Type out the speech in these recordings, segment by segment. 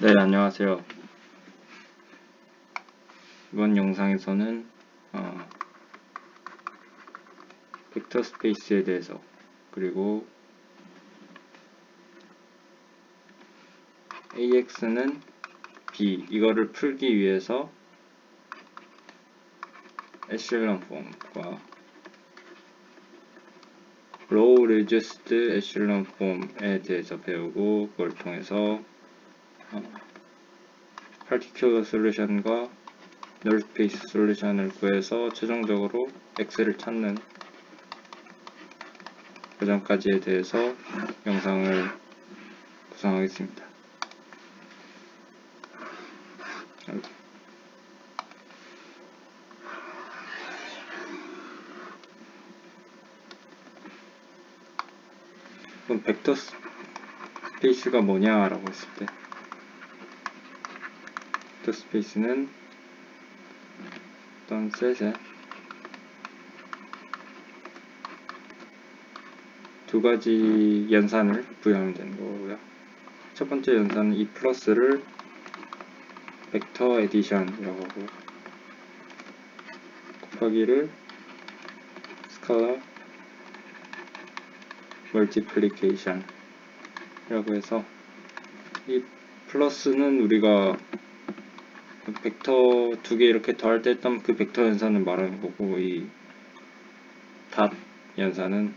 네, 안녕하세요. 이번 영상에서는 벡터 스페이스에 대해서, 그리고 AX는 B, 이거를 풀기 위해서 에셀런 폼과 로우 리듀스드 에셀런 폼에 대해서 배우고, 그걸 통해서 파티큘러 솔루션과 널 스페이스 솔루션을 구해서 최종적으로 X를 찾는 과정까지에 대해서 영상을 구성하겠습니다. 그럼 벡터 스페이스가 뭐냐라고 했을 때, 벡터 스페이스는 어떤 셋에 두 가지 연산을 부여하면 되는 거고요. 첫 번째 연산은 이 플러스를 벡터 에디션이라고 하고, 곱하기를 스칼라 멀티플리케이션 이라고 해서, 이 플러스는 우리가 벡터 두 개 이렇게 더할 때 했던 그 벡터 연산을 말하는 거고, 이 닷 연산은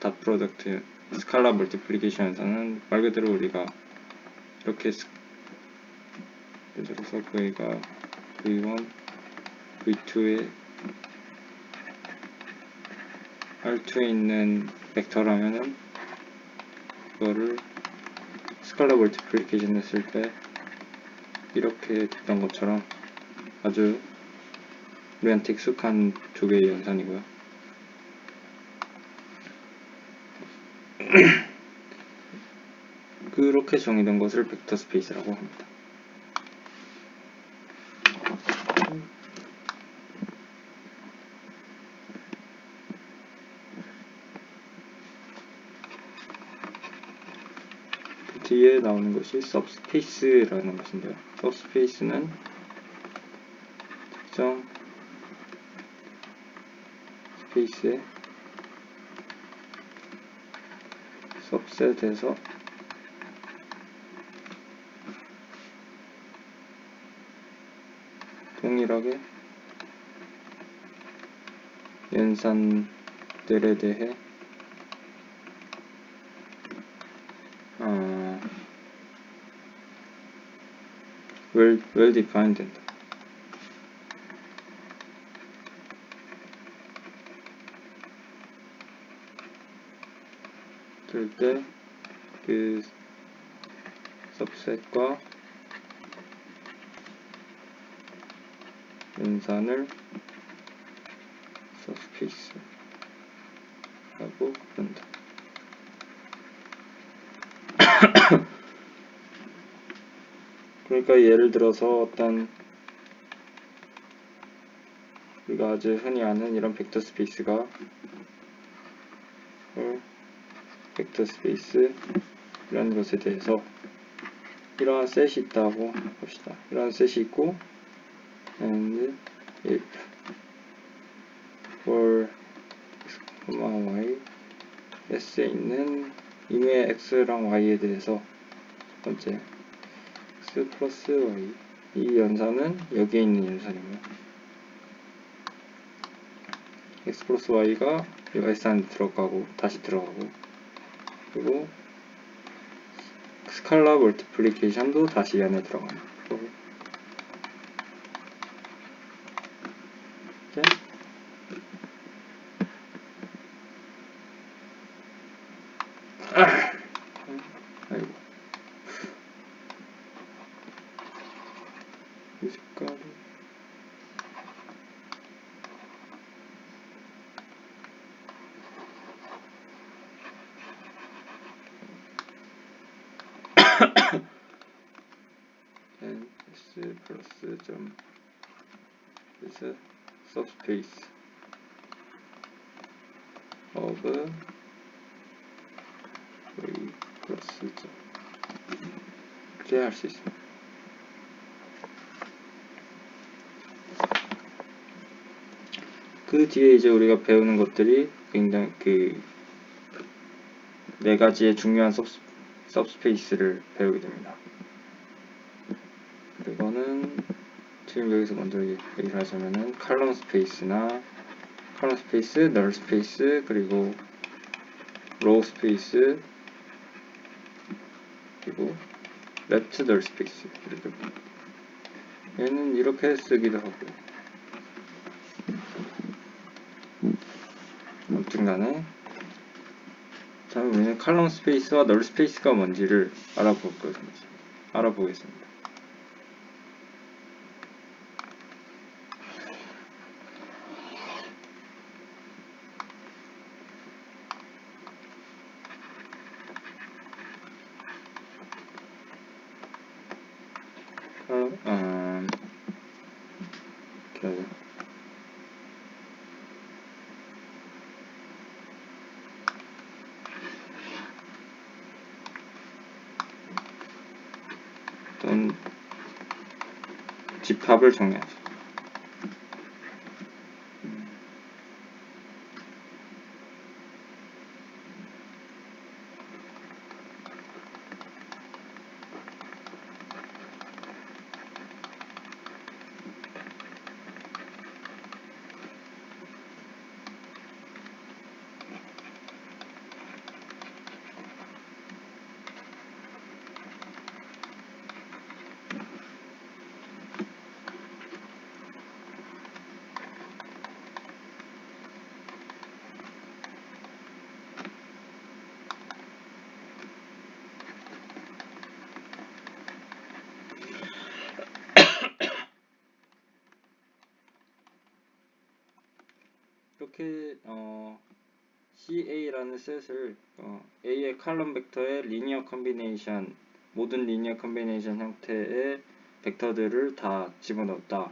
닷 프로덕트 스칼라 멀티플리케이션 연산은 말 그대로 우리가 이렇게 예를 들어서 V가 V1, V2에 R2에 있는 벡터라면은 이거를 스칼라 멀티플리케이션 했을 때 이렇게 됐던 것처럼 아주 우리한테 익숙한 두 개의 연산이고요. 그렇게 정의된 것을 벡터 스페이스라고 합니다. 뒤에 나오는 것이 सब스페이스라는 것인데요. सब스페이스는 특정 스페이스의 सब셋에서 동일하게 연산들에 대해 well defined 된다. 그럴 때 그 सब셋과 연산을 सब스페이스라고 부른다. 그러니까 예를 들어서 어떤 우리가 아주 흔히 아는 이런 벡터 스페이스가 벡터 스페이스 이런 것에 대해서 이러한 셋이 있다고 봅시다. 이러한 셋이 있고, and if for x, y s에 있는 임의 x랑 y에 대해서 첫 번째 x 플러스 y, 이 연산은 여기에 있는 연산이고요. x 플러스 y가 이 s 안에 들어가고 다시 들어가고, 그리고 스칼라 멀티플리케이션도 다시 이 안에 들어갑니다. 아이고, 이 색깔이 S 플러스 점 is subspace of V 플러스 점, 이렇게 할 수 있습니다. 그 뒤에 이제 우리가 배우는 것들이 굉장히 그 네 가지의 중요한 서브스페이스를 배우게 됩니다. 이거는 지금 여기서 먼저 얘기를 하자면은 칼럼 스페이스나 칼럼 스페이스, 널 스페이스, 그리고 로우 스페이스, 그리고 레프트 널 스페이스. 이렇게 얘는 이렇게 쓰기도 하고. 아무튼 간에 다음에 우리는 칼럼 스페이스와 널 스페이스가 뭔지를 알아보겠습니다. 어떤 집합을 정의하죠. 이렇게 CA라는 셋을 A의 칼럼 벡터의 리니어 컨비네이션, 모든 리니어 컨비네이션 형태의 벡터들을 다 집어넣었다.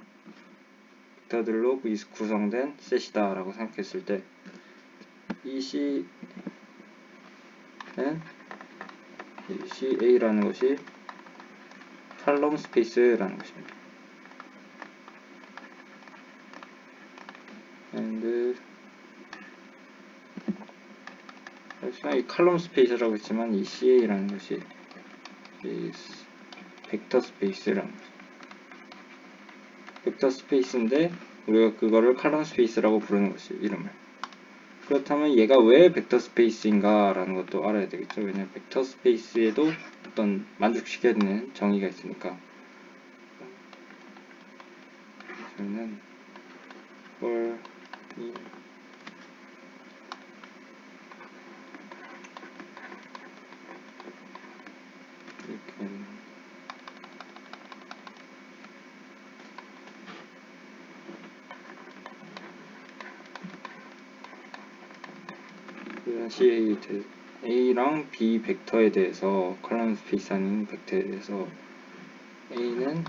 벡터들로 구성된 셋이다 라고 생각했을 때 이 C는 이 CA라는 것이 칼럼 스페이스라는 것입니다. 이 칼럼 스페이스라고 했지만 이 CA라는 것이 이 벡터 스페이스라는 거죠. 벡터 스페이스인데 우리가 그거를 칼럼 스페이스라고 부르는 것이 이름을. 그렇다면 얘가 왜 벡터 스페이스인가 라는 것도 알아야 되겠죠. 왜냐면 벡터 스페이스에도 어떤 만족시켜야 되는 정의가 있으니까. 저희는 다시 A랑 B 벡터에 대해서 컬럼 스페이스 하는 벡터에 대해서 A는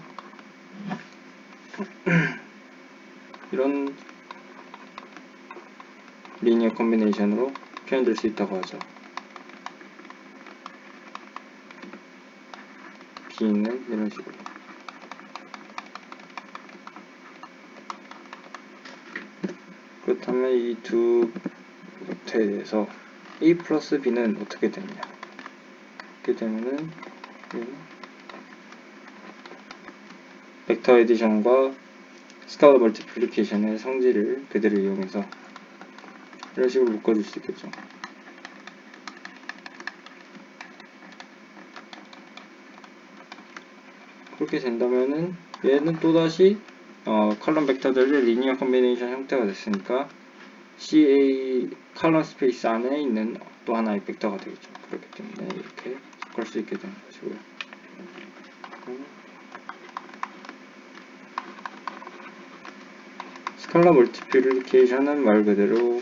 이런 리니어 컨비네이션으로 표현될 수 있다고 하죠. B는 이런 식으로. 그렇다면 이 두 벡터에 대해서 A 플러스 B는 어떻게 되느냐. 이렇게 되면은 벡터 에디션과 스카lar 멀티플리케이션의 성질을 그대로 이용해서 이런 식으로 묶어줄 수 있겠죠. 그렇게 된다면은 얘는 또다시 컬럼 벡터들의 리니어 컨비네이션 형태가 됐으니까 CA 컬럼 스페이스 안에 있는 또 하나의 벡터가 되겠죠. 그렇기 때문에 이렇게 걸 수 있게 되는 것이고요. 스칼라 멀티플리케이션은 말 그대로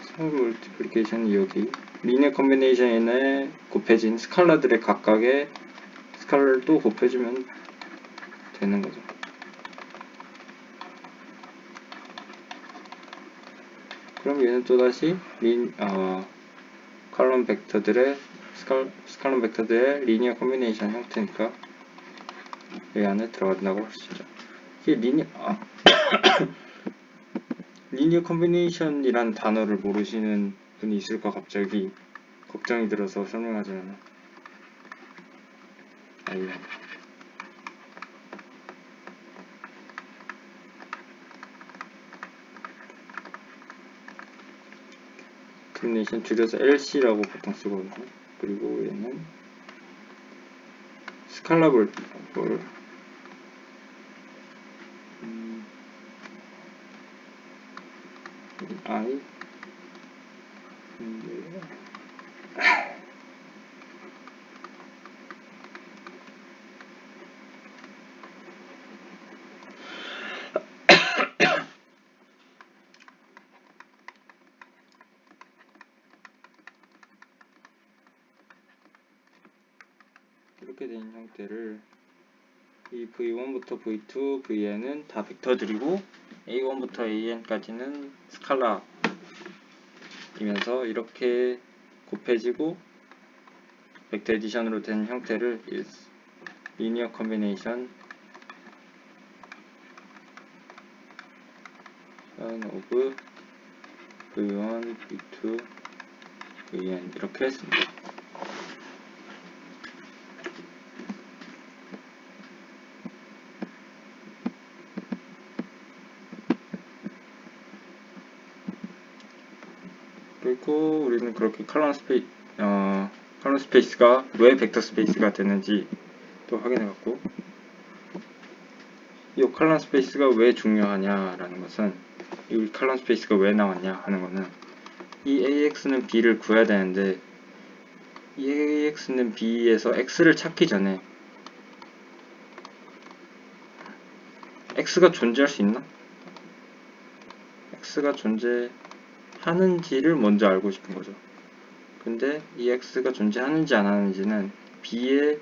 스칼라 멀티플리케이션이 여기 리니어 컨비네이션에 곱해진 스칼라들의 각각의 스칼라를 또 곱해주면 되는 거죠. 그럼 얘는 또다시 칼럼 벡터들의 스칼럼 벡터들의 리니어 컨비네이션 형태니까 여기 안에 들어간다고 할 수 있죠. 리니어 컨비네이션이란 단어를 모르시는 분이 있을까 갑자기 걱정이 들어서 설명하자면 컨비네이션 줄여서 LC라고 보통 쓰거든요. 그리고 얘는 스칼라블 I 이렇게 된 형태를 이 V1부터 V2, Vn은 다 벡터들이고 A1부터 AN까지는 스칼라이면서 이렇게 곱해지고 벡터 에디션으로 된 형태를 리니어 컨비네이션 of V1, V2, Vn 이렇게 했습니다. 그리고 우리는 그렇게 컬럼 스페이스가 왜 벡터 스페이스가 되는지 또 확인해봤고, 이 컬럼 스페이스가 왜 중요하냐라는 것은, 이 컬럼 스페이스가 왜 나왔냐 하는 것은, 이 AX는 B를 구해야 되는데 이 AX는 B에서 X를 찾기 전에 X가 존재할 수 있나? X가 존재하는지를 먼저 알고 싶은 거죠. 근데 이 X가 존재하는지 안 하는지는 B에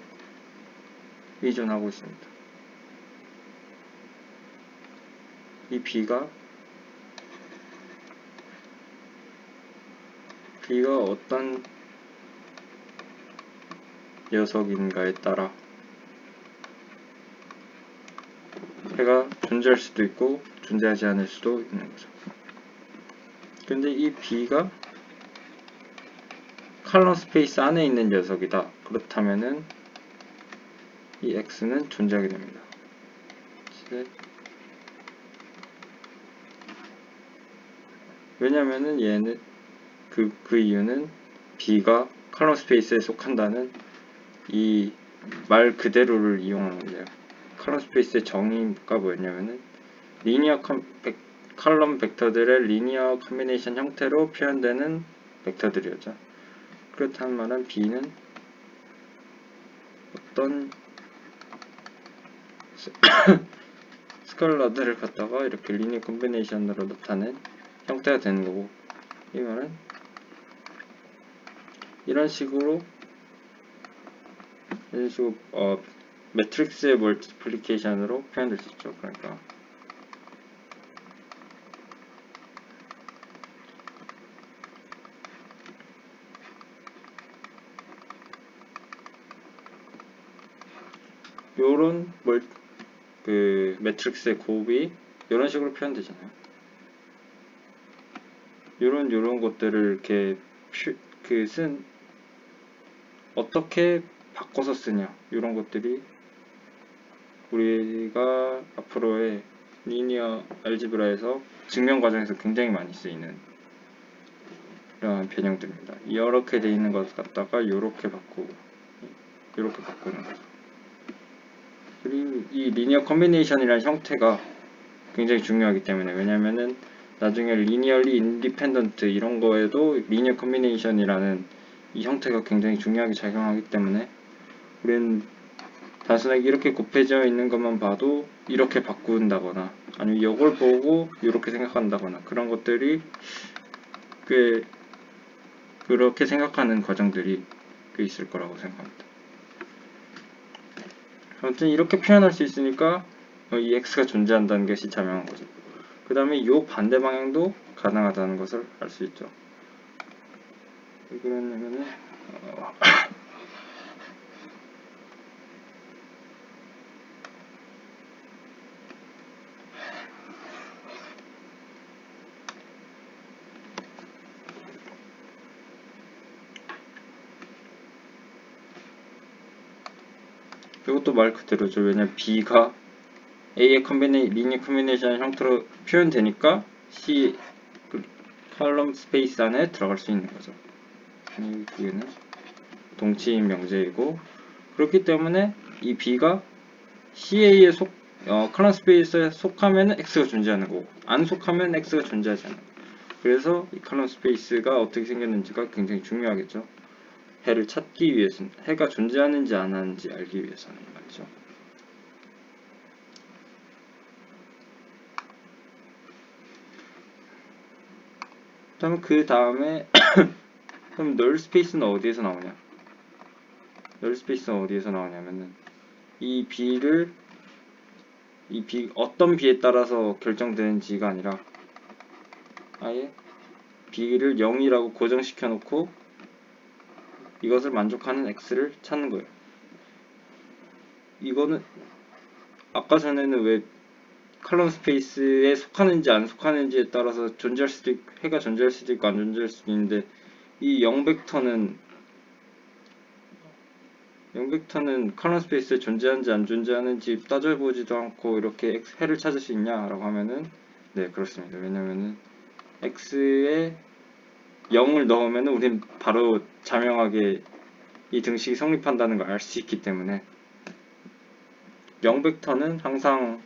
의존하고 있습니다. 이 B가 어떤 녀석인가에 따라 해가 존재할 수도 있고 존재하지 않을 수도 있는 거죠. 근데 이 B가 컬럼 스페이스 안에 있는 녀석이다. 그렇다면은 이 X는 존재하게 됩니다. 왜냐면은 얘는 그 이유는 B가 컬럼 스페이스에 속한다는 이 말 그대로를 이용하는 거예요. 컬럼 스페이스의 정의가 뭐였냐면은 컬럼 벡터들의 리니어 컨비네이션 형태로 표현되는 벡터들이었죠. 그렇다는 말은 B는 어떤 스칼라들을 갖다가 이렇게 리니어 컨비네이션으로 나타낸 형태가 되는 거고, 이 말은 이런 식으로 매트릭스의 멀티플리케이션으로 표현될 수 있죠. 그러니까 요런 매트릭스의 곱이 이런 식으로 표현되잖아요. 요런 것들을 이렇게 어떻게 바꿔서 쓰냐, 이런 것들이 우리가 앞으로의 리니어 알지브라에서 증명 과정에서 굉장히 많이 쓰이는 이런 변형들입니다. 이렇게 돼 있는 것 갖다가 이렇게 바꾸고 이렇게 바꾸는 거죠. 그리고 이 리니어 컨비네이션이라는 형태가 굉장히 중요하기 때문에, 왜냐면은 나중에 리니어리 인디펜던트 이런 거에도 리니어 컨비네이션이라는 이 형태가 굉장히 중요하게 작용하기 때문에 우리는 단순하게 이렇게 곱해져 있는 것만 봐도 이렇게 바꾼다거나 아니면 이걸 보고 이렇게 생각한다거나 그런 것들이 꽤 그렇게 생각하는 과정들이 꽤 있을 거라고 생각합니다. 아무튼 이렇게 표현할 수 있으니까 이 X가 존재한다는 것이 자명한 거죠. 그 다음에 이 반대 방향도 가능하다는 것을 알 수 있죠. 왜 그러냐면은 이것도 말 그대로죠. 왜냐면 B가 A의 리니어 컨비네이션 형태로 표현되니까 C 컬럼 스페이스 안에 들어갈 수 있는 거죠. 이 B는 동치인 명제이고, 그렇기 때문에 이 B가 CA에 컬럼 스페이스에 속하면 X가 존재하는 거고, 안 속하면 X가 존재하지 않는 거고. 그래서 이 컬럼 스페이스가 어떻게 생겼는지가 굉장히 중요하겠죠. 해를 찾기 위해서는, 해가 존재하는지 안 하는지 알기 위해서는 말이죠. 그 다음에 그럼 널 스페이스는 어디에서 나오냐? 널 스페이스는 어디에서 나오냐면은 이 B를 어떤 B에 따라서 결정되는지가 아니라 아예 B를 0이라고 고정시켜 놓고 이것을 만족하는 X를 찾는 거예요. 이거는 아까 전에는 왜 컬럼 스페이스에 속하는지 안 속하는지에 따라서 해가 존재할 수도 있고 안 존재할 수도 있는데, 이 0벡터는 컬럼 스페이스에 존재하는지 안 존재하는지 따져보지도 않고 이렇게 해를 찾을 수 있냐라고 하면은 네, 그렇습니다. 왜냐면은 X에 0을 넣으면은 우린 바로 자명하게 이 등식이 성립한다는 걸 알 수 있기 때문에 0벡터는 항상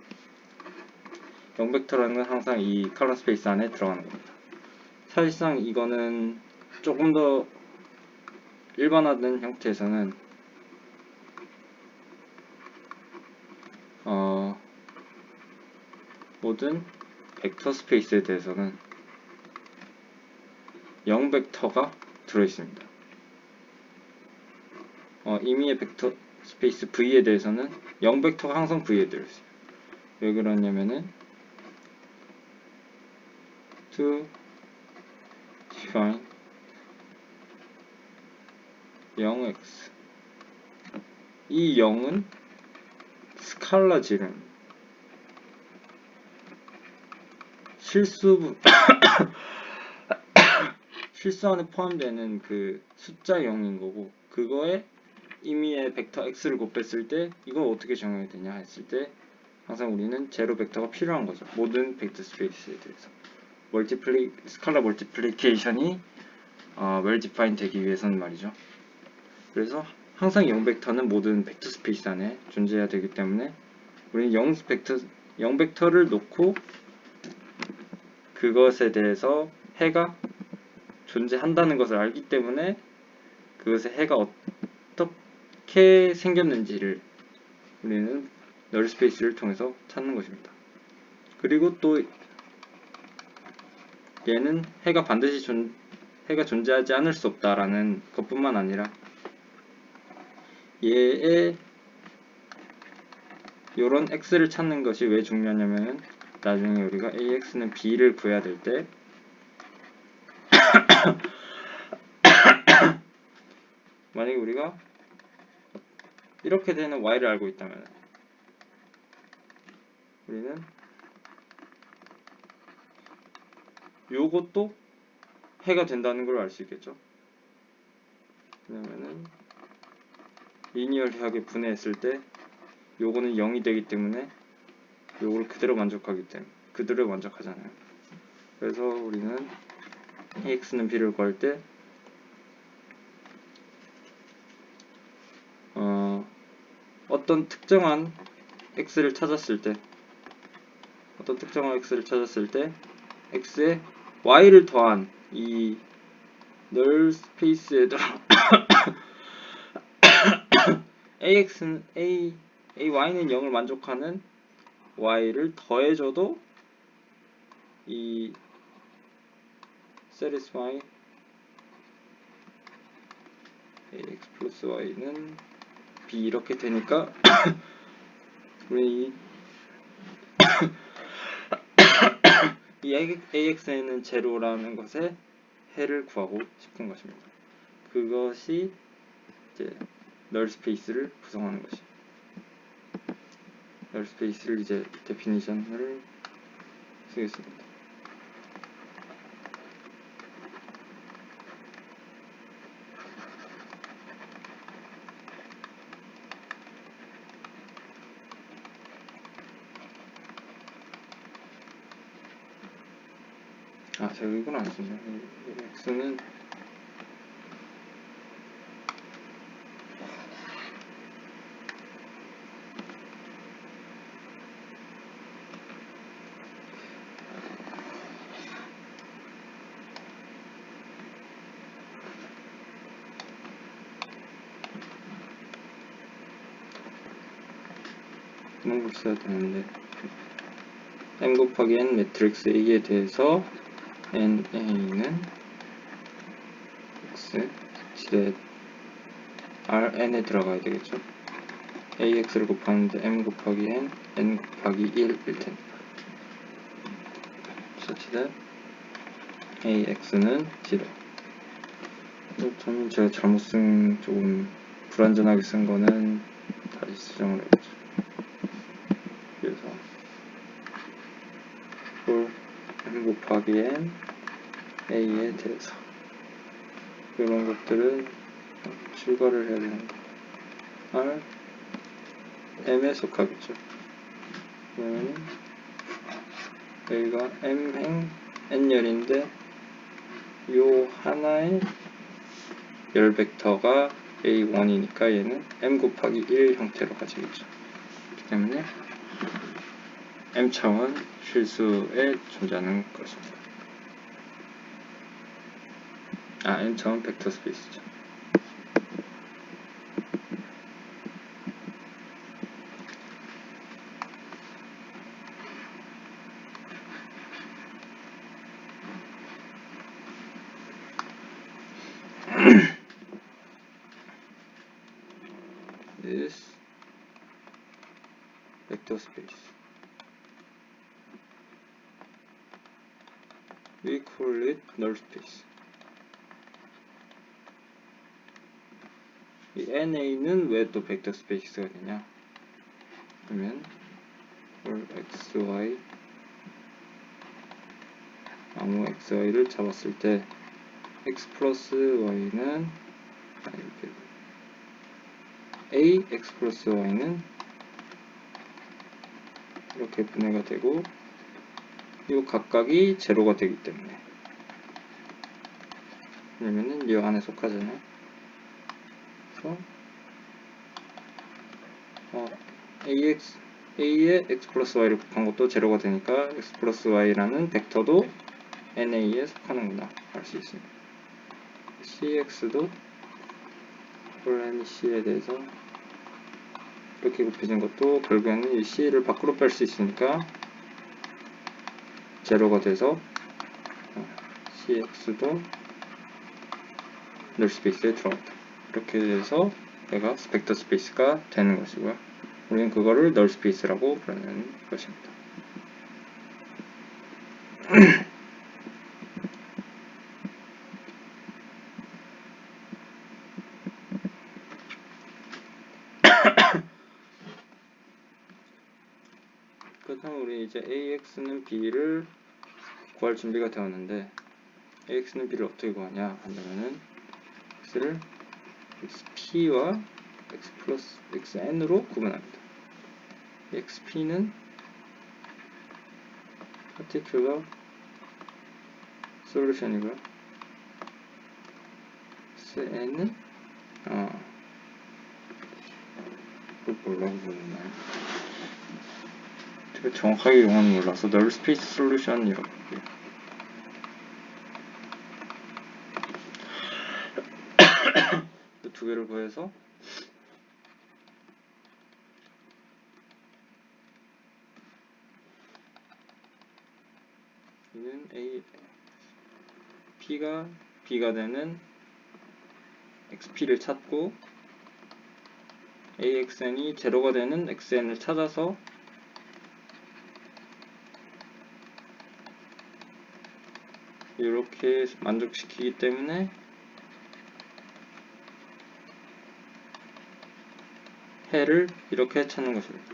이 컬럼 스페이스 안에 들어가는 겁니다. 사실상 이거는 조금 더 일반화된 형태에서는 모든 벡터 스페이스에 대해서는 0벡터가 들어있습니다. 임의의 벡터 스페이스 V에 대해서는 0벡터가 항상 V에 들어있어요. 왜 그러냐면은 to define 0x, 이 0은 스칼라 지름, 실수 안에 포함되는 그 숫자 0인 거고, 그거에 임의의 벡터 x를 곱했을 때 이걸 어떻게 정해야 되냐 했을 때 항상 우리는 제로 벡터가 필요한 거죠. 모든 벡터 스페이스에 대해서 스칼라 멀티플리케이션이 웰 디파인 되기 위해서는 말이죠. 그래서 항상 0벡터는 모든 벡터 스페이스 안에 존재해야 되기 때문에 우리는 0벡터를 놓고 그것에 대해서 해가 존재한다는 것을 알기 때문에 그것의 해가 어떻게 생겼는지를 우리는 널 스페이스를 통해서 찾는 것입니다. 그리고 또 얘는 해가 반드시 존재하지 않을 수 없다라는 것뿐만 아니라 얘의 요런 x를 찾는 것이 왜 중요하냐면 나중에 우리가 ax는 b를 구해야 될 때 만약에 우리가 이렇게 되는 y를 알고 있다면 우리는 요것도 해가 된다는 걸 알 수 있겠죠. 왜냐면은 리니어하게 분해했을 때 요거는 0이 되기 때문에 요걸 그대로 만족하잖아요. 그래서 우리는 ax는 b를 구할 때 어떤 특정한 x를 찾았을 때 x에 y를 더한 이 널 스페이스에 들어 y는 0을 만족하는 y를 더해줘도 이 satisfy ax 플러스 y는 b 이렇게 되니까 우리 이 ax에는 제로라는 것에 해를 구하고 싶은 것입니다. 그것이 이제 널 스페이스를 구성하는 것이. 널 스페이스를 이제 데피니션을 쓰겠습니다. 제가 이건 안 쓰네요. x는 이런 걸 써야 되는데 m 곱하기 n 매트릭스 A에 대해서 NA는 x 지렛 Rn에 들어가야 되겠죠. AX를 곱하는데 m 곱하기 n, n 곱하기 1일 테니까. such that AX는 0. 저는 제가 잘못 쓴, 조금 불완전하게 쓴 거는 다시 수정을 해야죠. 그래서 for m 곱하기 n A에 대해서 이런 것들은 출과를 해야 되는 거. R M에 속하겠죠. 그러면 여기가 M행 N열인데 요 하나의 열 벡터가 A1이니까 얘는 M 곱하기 1 형태로 가지겠죠. 그렇기 때문에 M차원 실수에 존재하는 것입니다. M차원 벡터 스페이스죠. This vector space we call it null space. 이 NA는 왜 또 벡터 스페이스가 되냐? 그러면 for XY 아무 XY를 잡았을 때 X 플러스 Y는 이렇게 A X 플러스 Y는 이렇게 분해가 되고 이 각각이 제로가 되기 때문에, 왜냐면은 이 안에 속하잖아요. 그래서 A에 X 플러스 Y를 곱한 것도 제로가 되니까 X 플러스 Y라는 벡터도 NA에 속하는구나 알 수 있습니다. CX도 폴레미 C에 대해서 이렇게 곱해진 것도 결국에는 이 C를 밖으로 뺄 수 있으니까 제로가 돼서 CX도 널 스페이스에 들어간다. 이렇게 해서 얘가 벡터 스페이스가 되는 것이고요. 우리는 그거를 널 스페이스라고 부르는 것입니다. 그렇다면 우리 이제 AX는 B를 구할 준비가 되었는데, AX는 B를 어떻게 구하냐 하면은 X를 XP와 X 플러스 XN으로 구분합니다. XP는 particular solution이고요. XN은 뭐라고 부르나요? 제가 정확하게 용어는 몰라서 null space solution이라고 할게요. 두 개를 구해서 이는 P가 B가 되는 XP를 찾고 AXN이 제로가 되는 XN을 찾아서 이렇게 만족시키기 때문에 해를 이렇게 찾는 것입니다.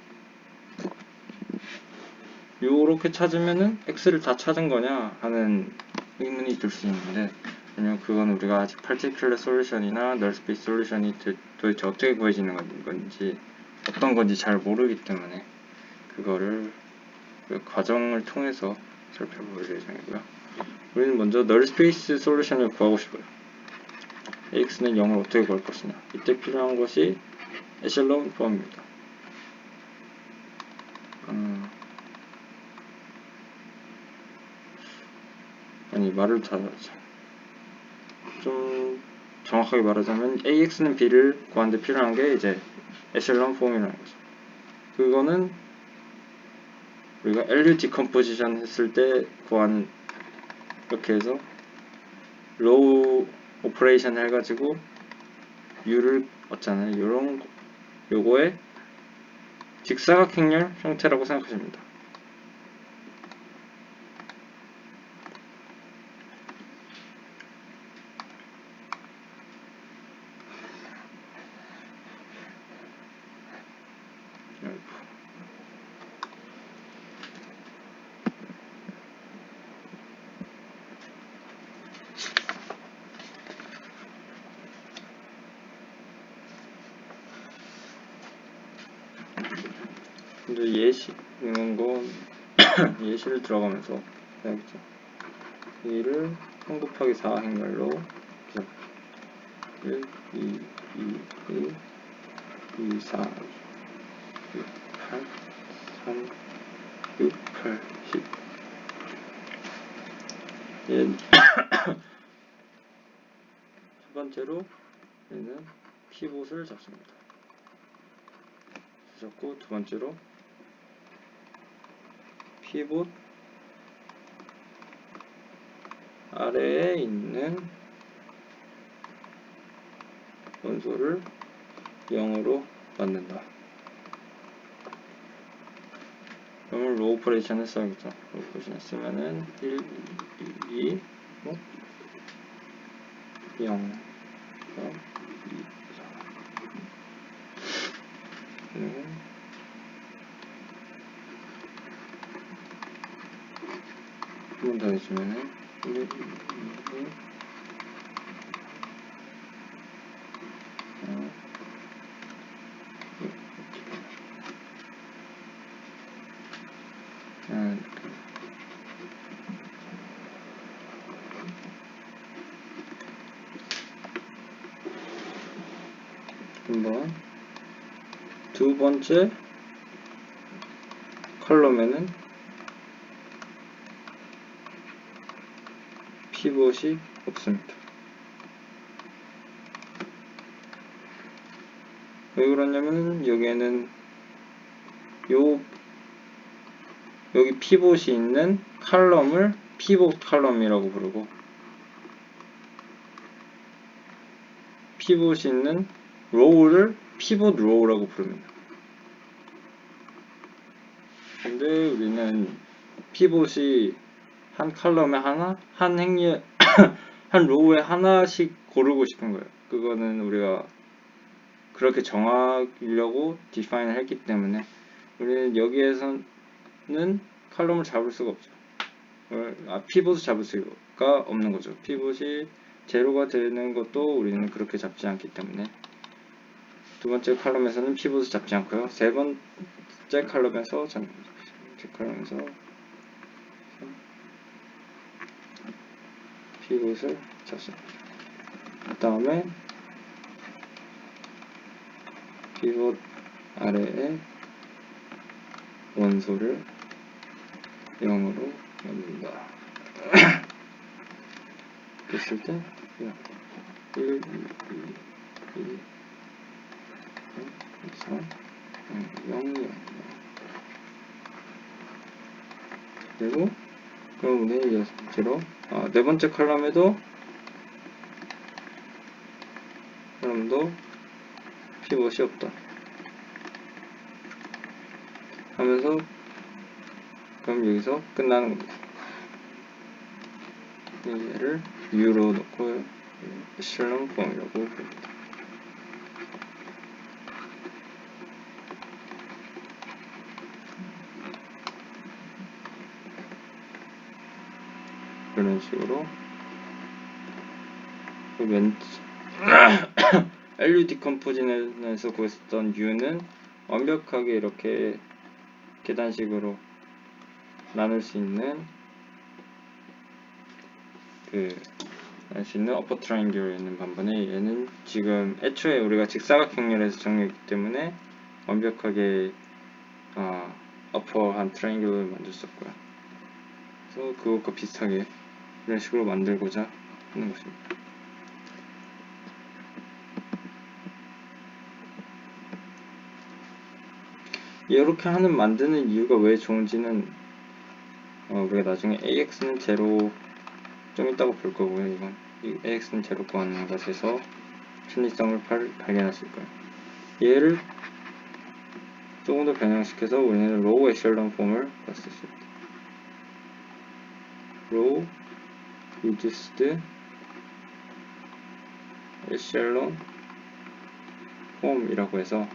요렇게 찾으면은 X를 다 찾은 거냐 하는 의문이 들 수 있는데, 왜냐면 그건 우리가 아직 particular solution이나 null space solution이 도대체 어떻게 구해지는 건지 어떤 건지 잘 모르기 때문에 그거를 그 과정을 통해서 살펴볼 예정이고요. 우리는 먼저 널 스페이스 솔루션을 구하고 싶어요. AX는 0을 어떻게 구할 것이냐. 이때 필요한 것이 에셀론 폼입니다. 아니, 말을 좀 정확하게 말하자면 AX는 B를 구하는데 필요한 게 이제 에셀론 폼이라는 거죠. 그거는 우리가 LU 디컴포지션 했을 때 구한, 이렇게 해서 로우 오퍼레이션 해가지고 U를 얻잖아요. 요거의 직사각형렬 형태라고 생각하시면 됩니다. 이제 예시 이런 건 예시를 들어가면서 해야겠죠. 2를 3 곱하기 4 행렬로 1, 2, 2, 2, 4, 6, 8, 3, 6, 8, 10. 첫 번째로 얘는 피봇을 잡습니다. 잡고 두 번째로 피봇 아래에 있는 원소를 0으로 만든다. 그러면 로우 오퍼레이션을 써야겠죠. 로우 오퍼레이션 쓰면은 1, 2, 0, 2, 4. 그리고 한 번 더 해주면은 1, 2, 2, 한번 두 번째 컬럼에는 피봇이 없습니다. 왜 그러냐면 여기에는 여기 피봇이 있는 칼럼을 피봇 칼럼이라고 부르고, 피봇이 있는 로우를 피봇 로우라고 부릅니다. 근데 우리는 피봇이 한 컬럼에 하나, 한 행렬, 한 로우에 하나씩 고르고 싶은 거예요. 그거는 우리가 그렇게 정하려고 디파인을 했기 때문에 우리는 여기에서는 컬럼을 잡을 수가 없죠. 피봇을 잡을 수가 없는 거죠. 피봇이 제로가 되는 것도 우리는 그렇게 잡지 않기 때문에 두 번째 컬럼에서는 피봇을 잡지 않고요. 세 번째 컬럼에서 피봇을 잡습니다. 그 다음에 피봇 아래에 원소를 0으로 만든다. 그랬을 때 1, 2, 2, 2, 3, 0, 0. 그리고 그럼 우리 이제로 네 번째 컬럼에도 피봇이 없다 하면서 그럼 여기서 끝나는 겁니다. 얘를 U로 놓고 에셀론 폼이라고 부릅니다. 이런 식으로 LU 디컴포지션에서 구했었던 U는 완벽하게 이렇게 계단식으로 나눌 수 있는 할 수 있는 upper triangle에 있는 반면에 얘는 지금 애초에 우리가 직사각형렬에서 정리했기 때문에 완벽하게 upper한 triangle을 만들었고요. 그래서 그것과 비슷하게 이런 식으로 만들고자 하는 것입니다. 이렇게 만드는 이유가 왜 좋은지는 우리가 나중에 AX는 제로 좀 이따가 볼 거고요. 이건 AX는 제로 구하는 것에서 편리성을 발견하실 거예요. 얘를 조금 더 변형시켜서 우리는 로우 에셜런 폼을 봤을 수 있다. 로우 리듀스드 에셜런 폼이라고 해서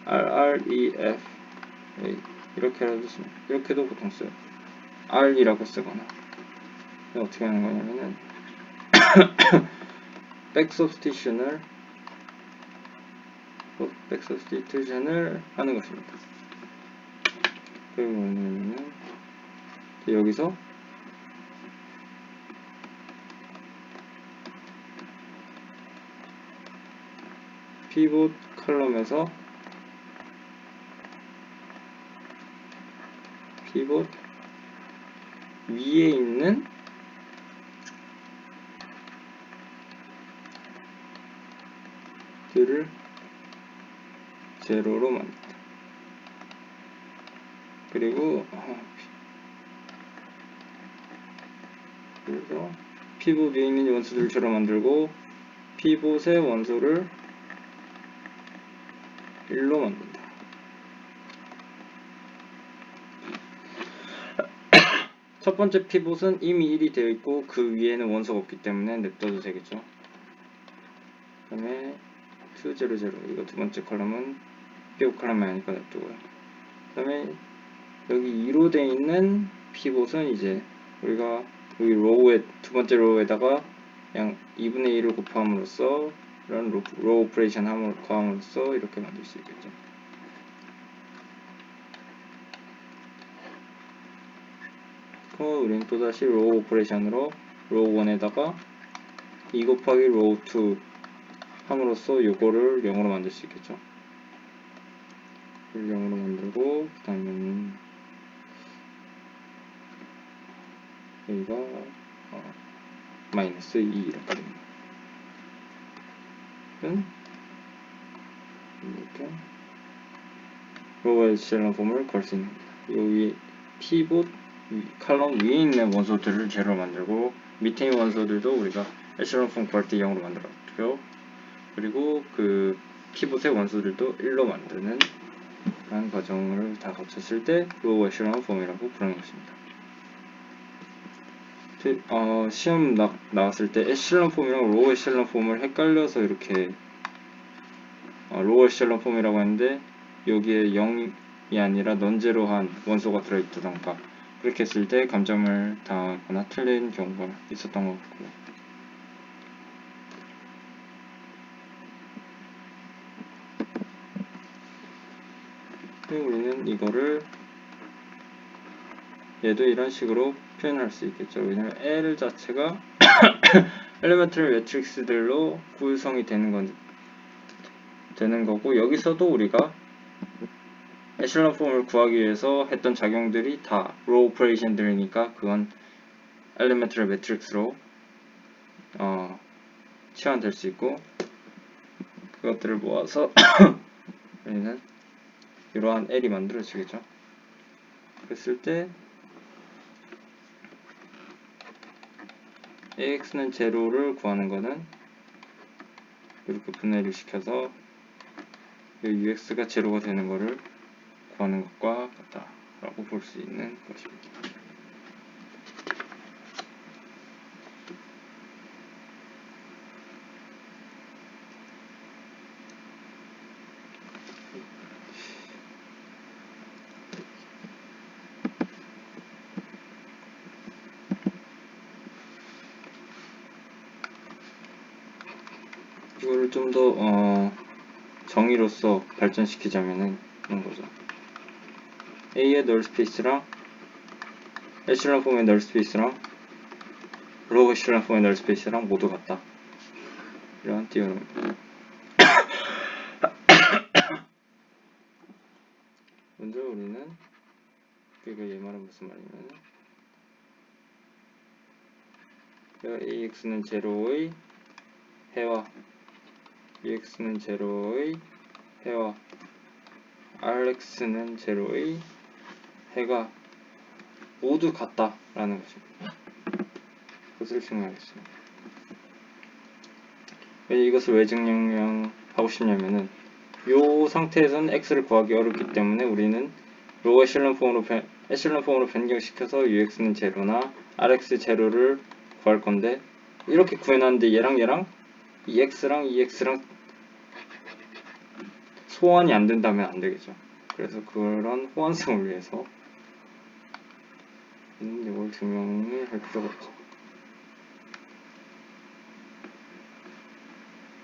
RREF 이렇게라도 씁니다. 이렇게도 보통 써요. R이라고 쓰거나. 어떻게 하는 거냐면은 백서스티션을 하는 것입니다. 그리고 뭐냐면은 여기서 피봇 컬럼에서 피봇 위에 있는 들을 제로로 만든다. 그리고 그래서 피봇 위에 있는 원소들을 제로 만들고 피봇의 원소를 1로 만든다. 첫 번째 피봇은 이미 1이 되어 있고 그 위에는 원소가 없기 때문에 냅둬도 되겠죠. 그 다음에 2, 0, 0 이거 두 번째 컬럼은 피봇 컬럼이 아니니까 냅두고요. 그 다음에 여기 2로 되어 있는 피봇은 이제 우리가 여기 로우에 두 번째 로우에다가 그냥 2분의 1을 곱함으로써 이런 로우 오퍼레이션 더함으로써 이렇게 만들 수 있겠죠. 우리는 또다시 로우 오퍼레이션으로 로우 1에다가 2 곱하기 로우 2 함으로써 요거를 0으로 만들 수 있겠죠. 0으로 만들고 그 다음에는 여기가 마이너스 2 이렇게 됩니다. 이렇게 로우 에셜런 폼을 걸 수 있는 겁니다. 여기 피봇 칼럼 위에 있는 원소들을 제로 만들고 밑에 있는 원소들도 우리가 에셜런 폼 구할 때 0으로 만들었고요. 그리고 그 피봇의 원소들도 1로 만드는 그런 과정을 다 거쳤을 때 로우 에셜런 폼이라고 부르는 것입니다. 시험 나왔을 때 에셜런 폼이랑 로우 에셜런 폼을 헷갈려서 이렇게 로우 에셜런 폼이라고 하는데 여기에 0이 아니라 넌제로한 원소가 들어있다던가 그렇게 했을 때 감점을 당하거나 틀린 경우가 있었던 것 같고요. 그리고 우리는 이거를 얘도 이런 식으로 표현할 수 있겠죠. 왜냐면 L 자체가 엘리멘터리 매트릭스들로 구성이 되는 거고 여기서도 우리가 에셜런 폼을 구하기 위해서 했던 작용들이 다 로우 오퍼레이션들이니까 그건 엘리멘터리 매트릭스로 치환될 수 있고 그것들을 모아서 우리는 이러한 L이 만들어지겠죠. 그랬을 때 AX는 제로를 구하는 거는 이렇게 분해를 시켜서 UX가 제로가 되는 거를 구하는 것과 같다 라고 볼 수 있는 것입니다. 이거를 좀 더 정의로서 발전시키자면은 이런 거죠. A의 널 스페이스랑 에셜런 폼의 널 스페이스랑 로우 에슐런 폼의 널 스페이스랑 모두 같다. 이런 띄우는 먼저 우리는 그러니까 얘 말은 무슨 말이냐면 AX는 제로의 해와 BX는 제로의 해와 RX는 제로의 해가 모두 같다라는 것입니다. 그것을 증명하겠습니다. 이것을 왜 증명하고 싶냐면은 이 상태에서는 x를 구하기 어렵기 때문에 우리는 로우 에슐런 폼으로 변경시켜서 UX는 제로나 RX 제로를 구할 건데 이렇게 구해놨는데 얘랑 이 x랑 이 x랑 소환이 안 된다면 안 되겠죠. 그래서 그런 호환성을 위해서 이걸 증명을 할 필요가 없죠.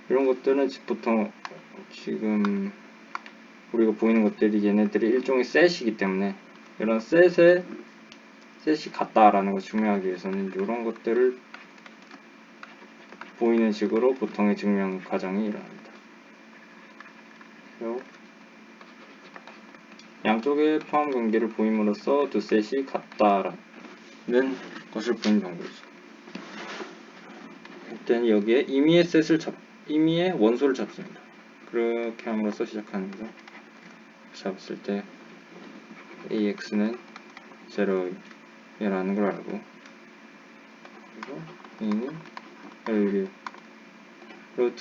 이런 것들은 보통 지금 우리가 보이는 것들이 얘네들이 일종의 셋이기 때문에 이런 셋이 같다라는 걸 증명하기 위해서는 이런 것들을 보이는 식으로 보통의 증명 과정이 일어납니다. 양쪽의 포함 관계를 보임으로써 두 셋이 같다라는 것을 보인 정도죠. 일단 여기에 임의의 원소를 잡습니다. 그렇게 함으로써 시작하는 거죠. 잡았을 때 AX는 0이라는 걸 알고 그리고 A는 L로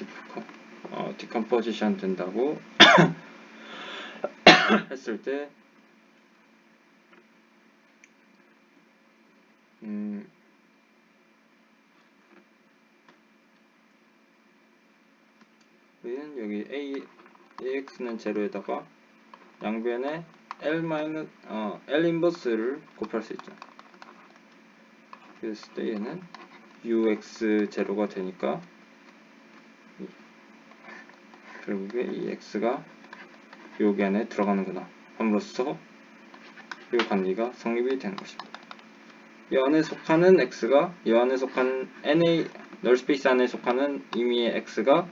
디컴포지션 된다고 했을 때 우리는 여기 AX는 제로에다가 양변에 L 인버스를 곱할 수 있죠. 그랬을 때 얘는 UX 제로가 되니까 결국에 이 X가 여기 안에 들어가는구나 함으로써 이 관계가 성립이 되는 것입니다. 이 안에 속하는 X가 이 안에 속한 NA 널스페이스 안에 속하는 임의의 X가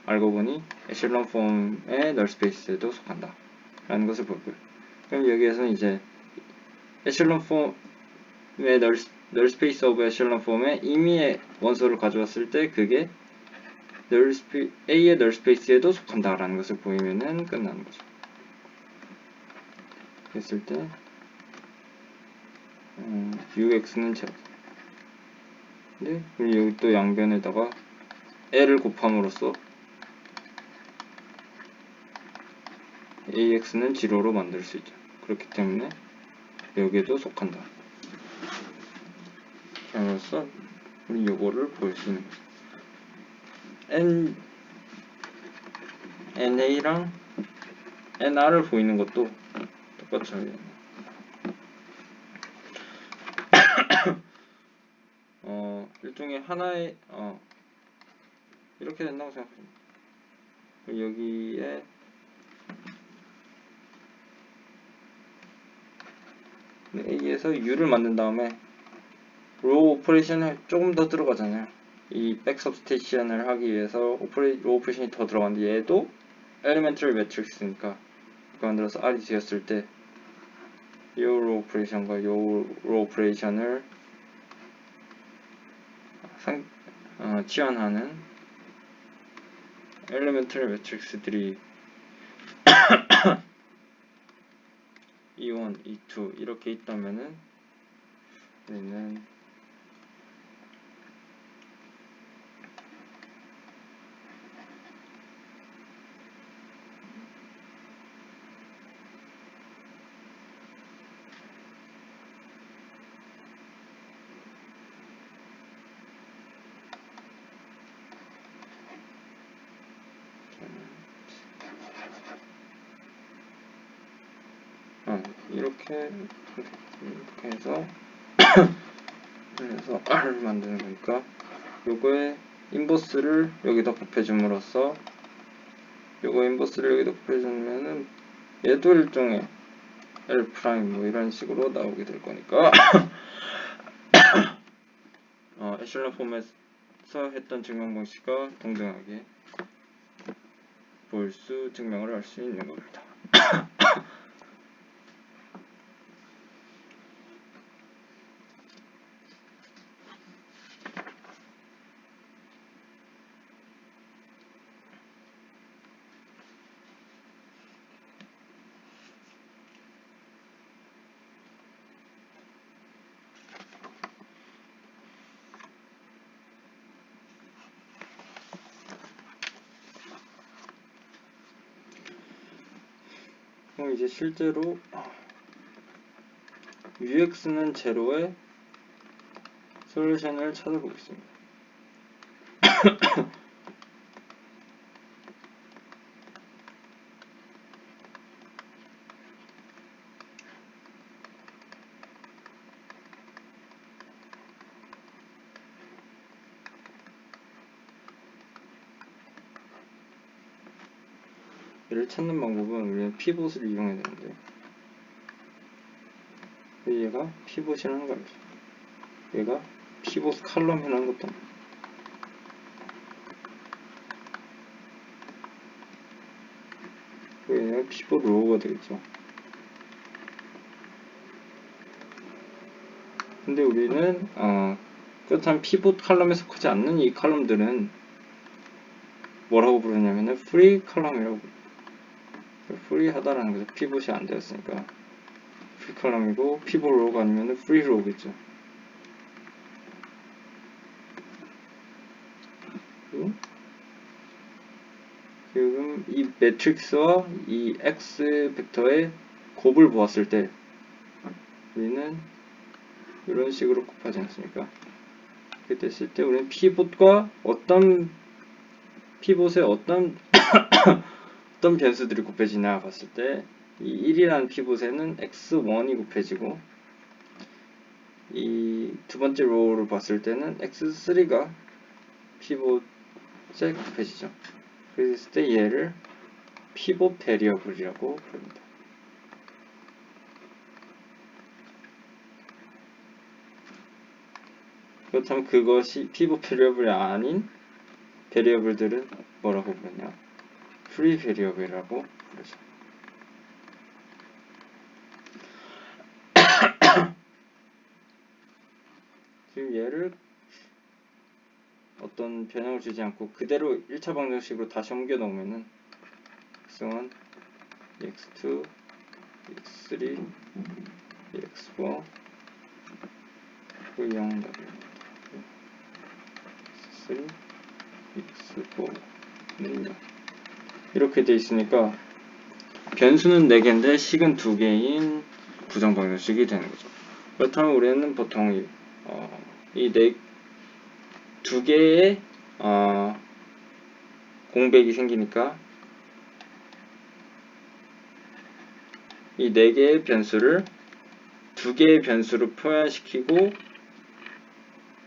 알고 보니 에슐런 폼의 널스페이스에도 속한다 라는 것을 보고요. 그럼 여기에서는 이제 에슐런 폼의 널스페이스 오브 에슐런 폼의 임의의 원소를 가져왔을 때 그게 A의 널스페이스에도 속한다 라는 것을 보이면은 끝나는 거죠. 그랬을 때 UX는 제로. 근데 여기 또 양변에다가 L을 곱함으로써 AX는 0로 만들 수 있죠. 그렇기 때문에 여기에도 속한다. 그래서 우리 요거를 볼 수 있는 거죠. NA랑 NR을 보이는 것도 똑같죠. 일종의 하나의 이렇게 된다고 생각합니다. 여기에 A에서 U를 만든 다음에 로우 오퍼레이션을 조금 더 들어가잖아요. 이 백 서브스테이션을 하기 위해서 로우 오퍼레이션이 더 들어가는데 얘도 엘리멘터리 매트릭스니까 그 만들어서 R이 되었을 때 이 로우 오퍼레이션과 이 로우 오퍼레이션을 치환하는 엘리멘터리 매트릭스들이 E1, E2 이렇게 있다면은 우리는 이렇게 해서 그래서 R을 만드는 거니까 요거의 인버스를 여기다 곱해줌으로써 요거 인버스를 여기다 곱해주면은 얘도 일종의 L 프라임 뭐 이런 식으로 나오게 될 거니까 에슬런 폼에서 했던 증명 방식과 동등하게 증명을 할 수 있는 겁니다. 그럼 이제 실제로 UX는 제로의 솔루션을 찾아보겠습니다. 얘를 찾는 방법은 우리는 피봇을 이용해야 되는데, 얘가 피봇이라는 거 알죠? 얘가 피봇 칼럼이라는 것도 아니고, 얘가 피봇 로우가 되겠죠. 근데 우리는 그렇다면 피봇 칼럼에 속하지 않는 이 칼럼들은 뭐라고 부르냐면은 프리 칼럼이라고 부릅니다. 프리하다라는 거죠. 피봇이 안 되었으니까 프리 칼럼이고, 피봇 로우가 아니면은 프리 로우겠죠. 지금 이 매트릭스와 이 X 벡터의 곱을 보았을 때 우리는 이런 식으로 곱하지 않습니까? 이렇게 됐을 때 우리는 피봇과 어떤 피봇에 어떤 어떤 변수들이 곱해지냐 봤을 때 이 1이라는 피봇에는 x1이 곱해지고, 이 두 번째 로우를 봤을 때는 x3가 피봇에 곱해지죠. 그랬을 때 얘를 피봇 베리어블이라고 부릅니다. 그렇다면 그것이 피봇 베리어블이 아닌 베리어블들은 뭐라고 부르냐? 프리 베리어블이라고 부르죠. 지금 얘를 어떤 변형을 주지 않고 그대로 1차 방정식으로 다시 옮겨 놓으면은 x1, x2, x3, x4 그 0 x3, x4는 0 이렇게 돼 있으니까 변수는 4개인데 식은 2개인 부정 방정식이 되는 거죠. 그렇다면 우리는 보통 이 2개의 공백이 생기니까 이 4개의 변수를 2개의 변수로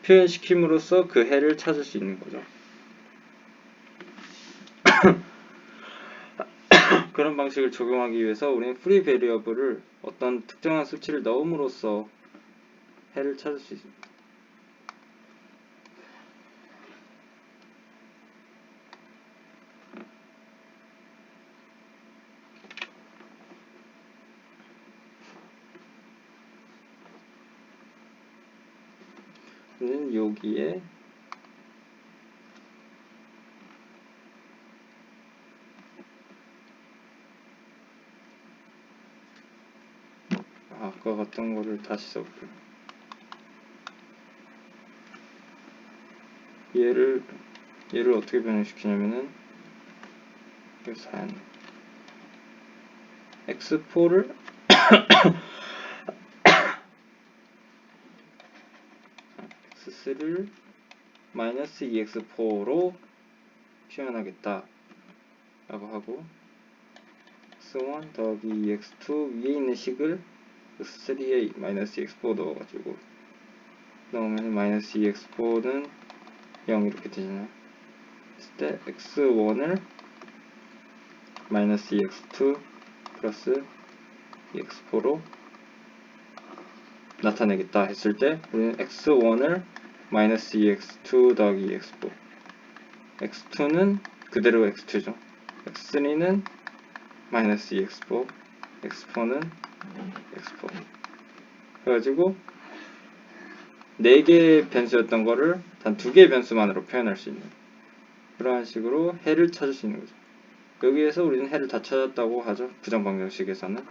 표현시킴으로써 그 해를 찾을 수 있는 거죠. 그런 방식을 적용하기 위해서 우리는 프리 베리어블을 어떤 특정한 수치를 넣음으로써 해를 찾을 수 있습니다. 는 여기에 아까 같은 거를 다시 써볼게요. 얘를 어떻게 변형시키냐면은 x4를 x3를 마이너스 2x4로 표현하겠다 라고 하고, x1 더하기 2x2 위에 있는 식을 x3에 마이너스 2x4 넣어가지고 넣으면 마이너스 2x4는 0 이렇게 되잖아요. 그때 x1을 마이너스 2x2 플러스 2x4로 나타내겠다 했을 때 우리는 x1을 마이너스 2x2 더하기 x4. x2는 그대로 x2죠. x3는 마이너스 2x4, x4는 x4. 그래가지고 4개의 변수였던 거를 단 2개의 변수만으로 표현할 수 있는 그러한 식으로 해를 찾을 수 있는 거죠. 여기에서 우리는 해를 다 찾았다고 하죠. 부정방정식에서는.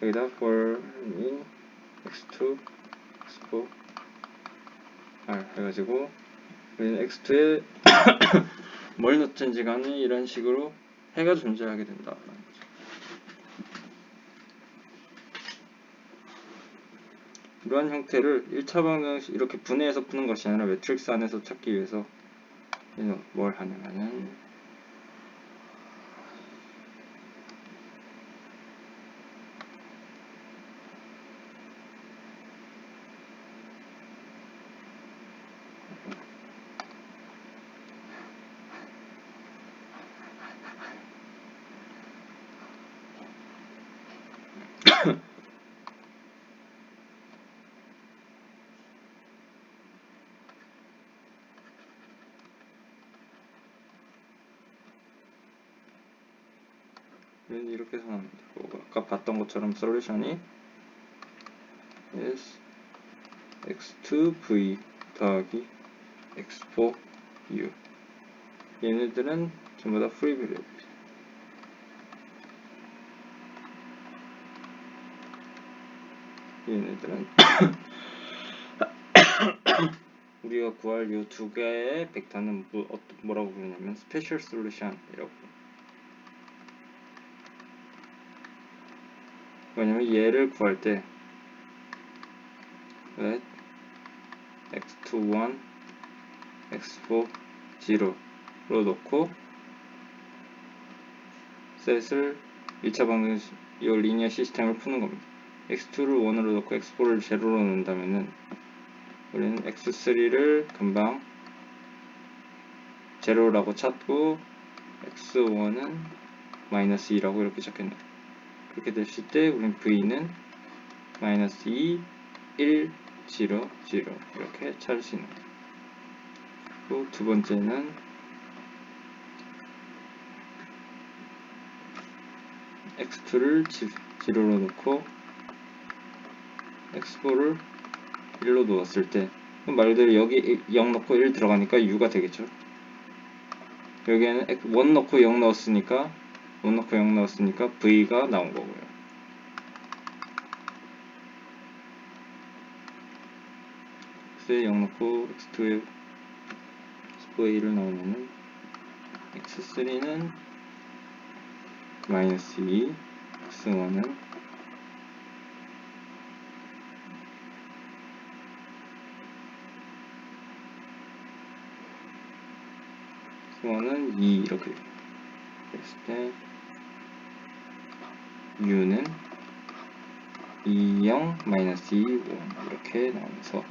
여기다 for x2, x4, r 해가지고 우리는 x2에 뭘 넣든지 간에 이런 식으로 해가 존재하게 된다라는 거죠. 이러한 형태를 1차 방정식 이렇게 분해해서 푸는 것이 아니라 매트릭스 안에서 찾기 위해서 뭘 하냐면은 이렇게 해서 나옵니다. 아까 봤던 것처럼 솔루션이 is x2v 더하기 x4u. 얘네들은 전부 다 free variable. 얘네들은 우리가 구할 이 두 개의 벡터는 뭐라고 부르냐면 스페셜 솔루션이라고. 왜냐면 얘를 구할 때 let x2 1, x4 0로 놓고 셋을 1차 방정식 이 리니어 시스템을 푸는 겁니다. x2를 1으로 놓고 x4를 0로 놓는다면은 우리는 x3를 금방 0라고 찾고 x1은 마이너스 2라고 이렇게 적겠네요. 그렇게 됐을 때 우리는 v는 마이너스 2, 1, 0, 0 이렇게 찾을 수 있는 거예요. 그리고 두 번째는 x2를 0로 놓고 x4를 1로 놓았을 때 말 그대로 여기 0 넣고 1 들어가니까 u가 되겠죠. 여기에는 1 넣고 0 넣었으니까 v가 나온 거고요. x에 0 넣고 x2에 1을 넣으면은 x3는 마이너스 2, x1은 x1은 2 이렇게 됐을 때 u는 2, 0, 마이너스 2, 5 이렇게 나오면서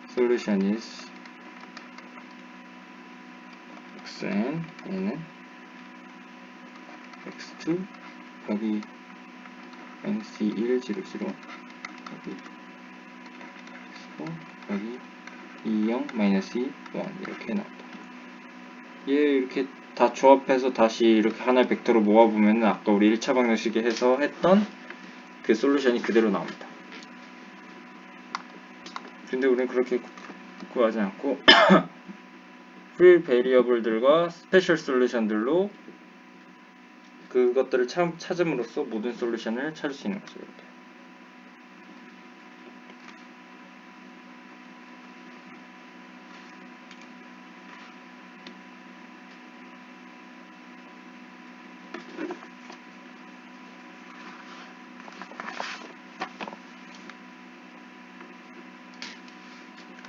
solution is xn 얘는 x2 여기 마이너스 2, 1, 0, 0 여기 x4 여기 2, 0, 마이너스 2, 1 이렇게 나온다. 얘 이렇게 다 조합해서 다시 이렇게 하나의 벡터로 모아보면 아까 우리 1차 방정식에 해서 했던 그 솔루션이 그대로 나옵니다. 근데 우리는 그렇게 구하지 않고 프리 베리어블들과 스페셜 솔루션들로 그것들을 찾음으로써 모든 솔루션을 찾을 수 있는 거죠. 이렇게.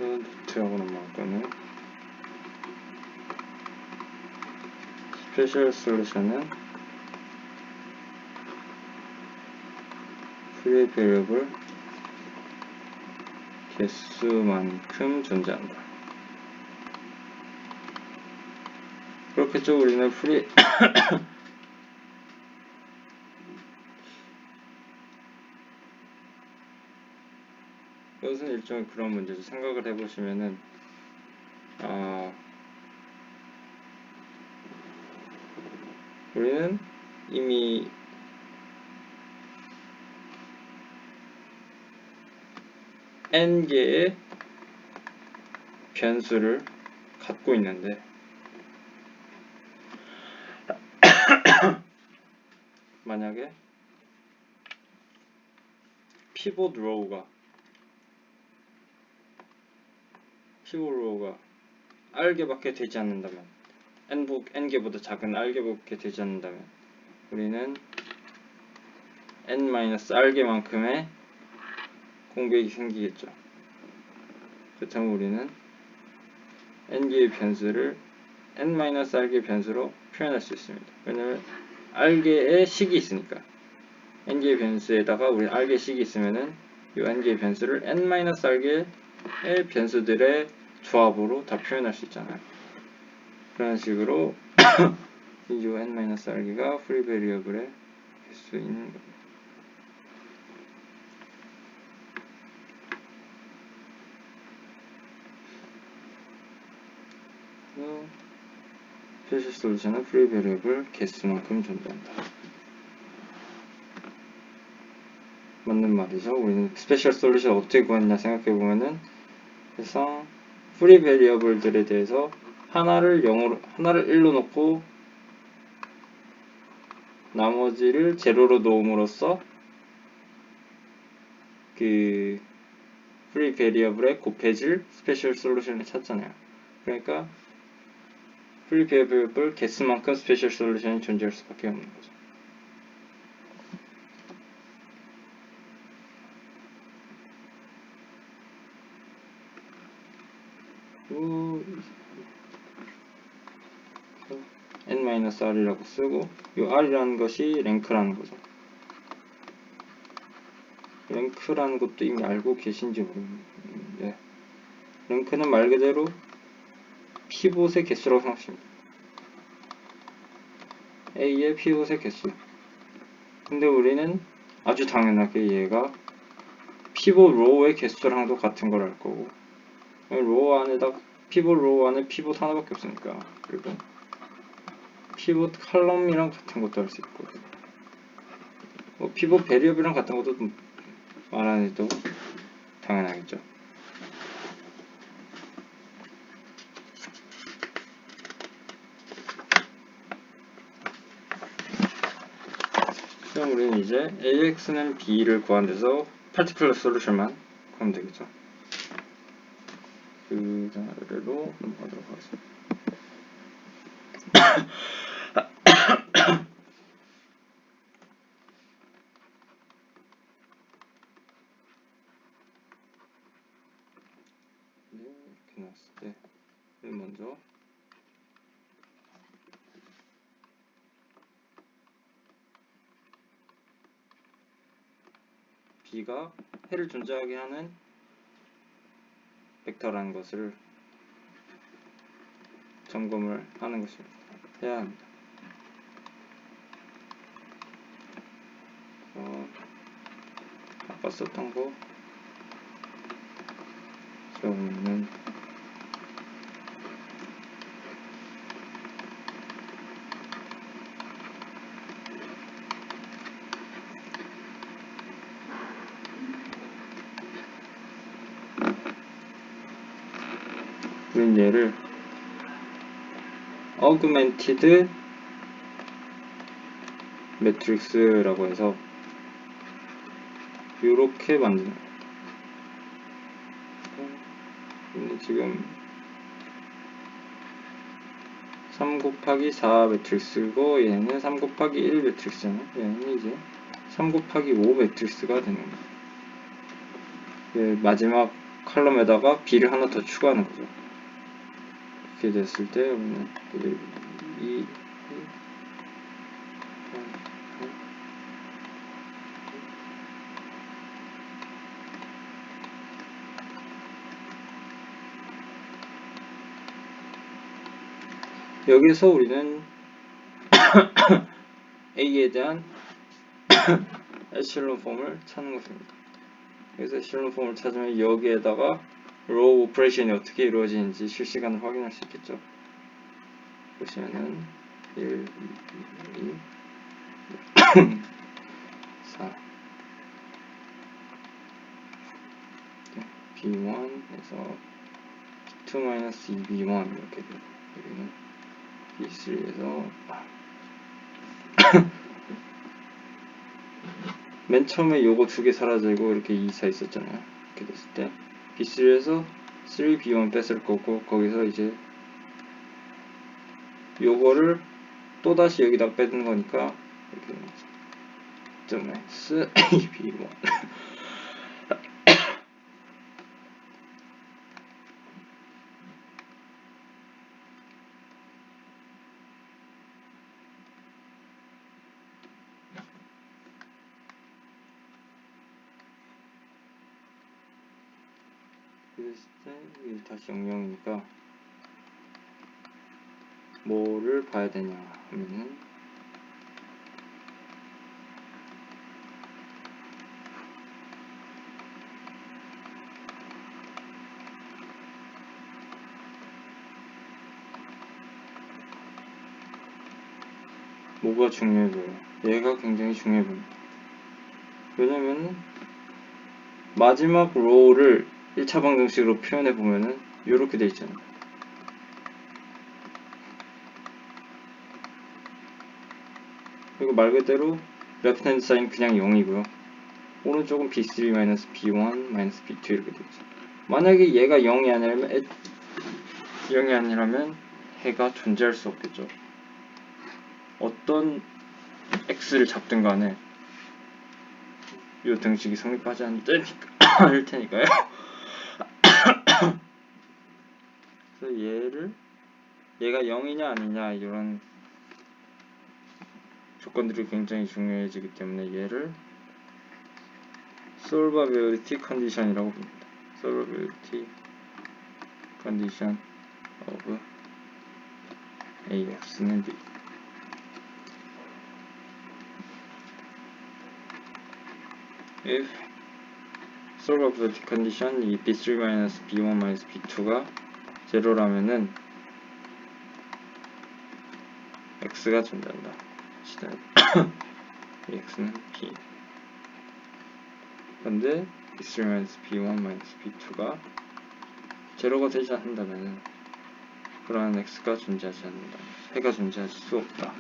그 노트하고 넘어갈 거는 스페셜 솔루션은 프리 베리어블 개수만큼 존재한다. 그렇겠죠. 우리는 프리 이것은 일종의 그런 문제죠. 생각을 해보시면은 우리는 이미 n개의 변수를 갖고 있는데 만약에 피봇 로우가 r개밖에 되지 않는다면 n개보다 작은 r개밖에 되지 않는다면 우리는 n-r개만큼의 공백이 생기겠죠. 그렇다면 우리는 n개의 변수를 n-r개 변수로 표현할 수 있습니다. 왜냐면 r개의 식이 있으니까. n개의 변수에다가 우리 r개의 식이 있으면은 이 n개의 변수를 n-r개의 변수들의 조합으로 다 표현할 수 있잖아요. 그런 식으로 이 n-r개가 프리 베리어블에 될 수 있는 겁니다. 스페셜 솔루션은 프리 베리어블 개수만큼 존재한다. 맞는 말이죠. 우리는 스페셜 솔루션 어떻게 구했냐 생각해보면은 그래서 프리 베리어블들에 대해서 하나를 1로 놓고 나머지를 제로로 놓음으로써 그 프리 베리어블에 곱해질 스페셜 솔루션을 찾잖아요. 그러니까 프리 베리어블 개수만큼 스페셜 솔루션이 존재할 수밖에 없는 거죠. n-r이라고 쓰고 이 r이라는 것이 랭크라는 거죠. 랭크라는 것도 이미 알고 계신지 모르겠는데 랭크는 말 그대로 피봇의 개수라고 생각하십니다. A의 피봇의 개수. 근데 우리는 아주 당연하게 얘가 피봇 로우의 개수랑도 같은 걸 알 거고 로우 안에다 피봇 로우 안에 피봇 하나밖에 없으니까 그리고 피봇 칼럼이랑 같은 것도 할 수 있고 뭐 피봇 베리어블이랑 같은 것도 말 안 해도 당연하겠죠. 그럼 우리는 이제 AX는 B를 구한 데서 파티큘러 솔루션만 구하면 되겠죠. 그 자료로 넘어가도록 하겠습니다. 이렇게 나왔을 때 먼저 B가 해를 존재하게 하는 벡터라는 것을 점검을 하는 것입니다. 해야 합니다. 아까 썼던 거 저는 우린 얘를 어그멘티드 매트릭스라고 해서 이렇게 만드는 거예요. 지금 3 곱하기 4 매트릭스고 얘는 3 곱하기 1 매트릭스잖아요. 얘는 이제 3 곱하기 5 매트릭스가 되는 거예요. 마지막 컬럼에다가 B를 하나 더 추가하는 거죠. 이렇게 됐을 때 우리는 1, 2, 여기서 우리는 A에 대한 에첼론 폼을 찾는 것입니다. 여기서 실론 폼을 찾으면 여기에다가 로우 오퍼레이션이 어떻게 이루어지는지 실시간으로 확인할 수 있겠죠. 보시면은 1, 2, 2 4 B1에서 B2-2B1 이렇게 되고, 여기는 B3에서 맨 처음에 요거 두 개 사라지고 이렇게 2, 4 있었잖아요. 이렇게 됐을 때 B3에서 3B1 뺐을 거고, 거기서 이제 요거를 또다시 여기다 빼는 거니까 이렇게 .max B1 그랬을 때 여기 다시 00이니까 뭐를 봐야 되냐 하면은 뭐가 중요해 보여요. 얘가 굉장히 중요해 보입니다. 왜냐면은 마지막 로우를 1차 방정식으로 표현해 보면은 이렇게 돼 있잖아요. 그리고 말 그대로 레프트 핸드 사인 그냥 0이고요. 오른쪽은 B3-B1-B2 이렇게 되죠. 만약에 얘가 0이 아니라면 해가 존재할 수 없겠죠. 어떤 x를 잡든 간에 이 등식이 성립하지 않을 테니까요. 그래서 얘가 0이냐 아니냐 이런 조건들이 굉장히 중요해지기 때문에 얘를 solvability condition이라고 부릅니다. solvability condition of AX는 B. if solvability condition 이 B3-B1-B2가 제로라면은 X가 존재한다. X는 B. 근데 B3-B1-B2가 제로가 되지 않는다면 그러한 X가 존재하지 않는다. 해가 존재할 수 없다.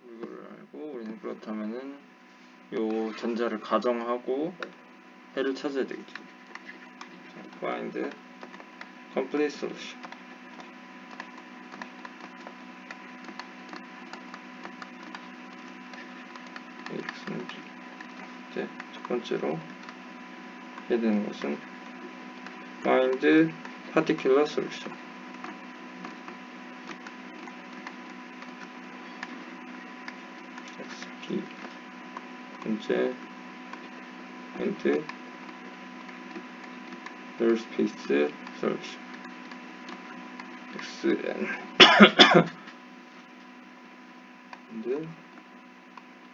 이거를 알고 우리는 그렇다면은 요 전자를 가정하고 해를 찾아야 되겠죠. find complete solution. X는 B. 이제 첫 번째로 해야 되는 것은 find particular solution. XP 번째 and null space solution XN and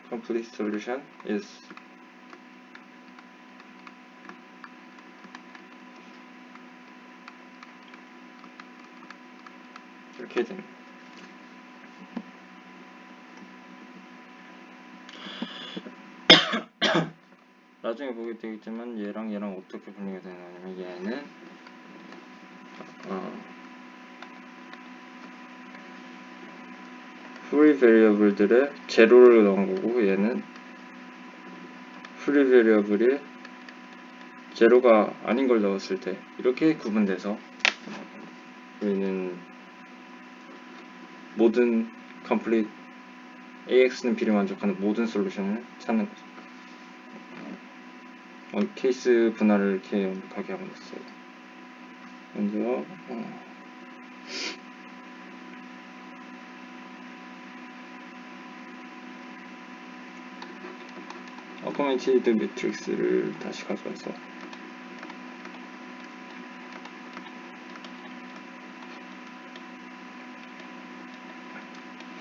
complete solution is 이렇게 됩니다. 나중에 보게 되겠지만 얘랑 어떻게 분리가 되는 거냐면 얘는 free variable들의 제로를 넣은 거고 얘는 free variable이 제로가 아닌 걸 넣었을 때 이렇게 구분돼서 우리는 모든 complete AX는 B를 만족하는 모든 솔루션을 찾는 거죠. 케이스 분할을 이렇게 완벽하게 하고 있어요. 먼저 어그멘티드 매트릭스를 다시 가져와서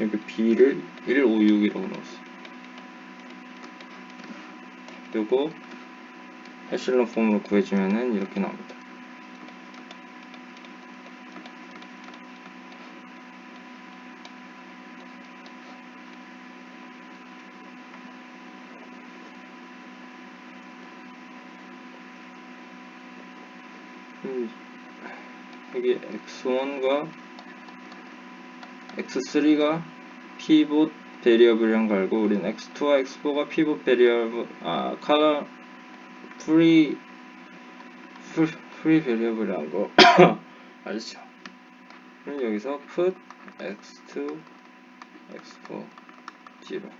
여기 B를 156이라고 넣었어. 그리고 에슬론 폼으로 구해주면은 이렇게 나옵니다. 여기 x1과 x3가 피봇 베리어블이란 거 알고, 우린 x2와 x4가 피봇 베리어블, 컬러 프리 베리어블이란 거 알죠? 그럼 여기서 put x2 x4 0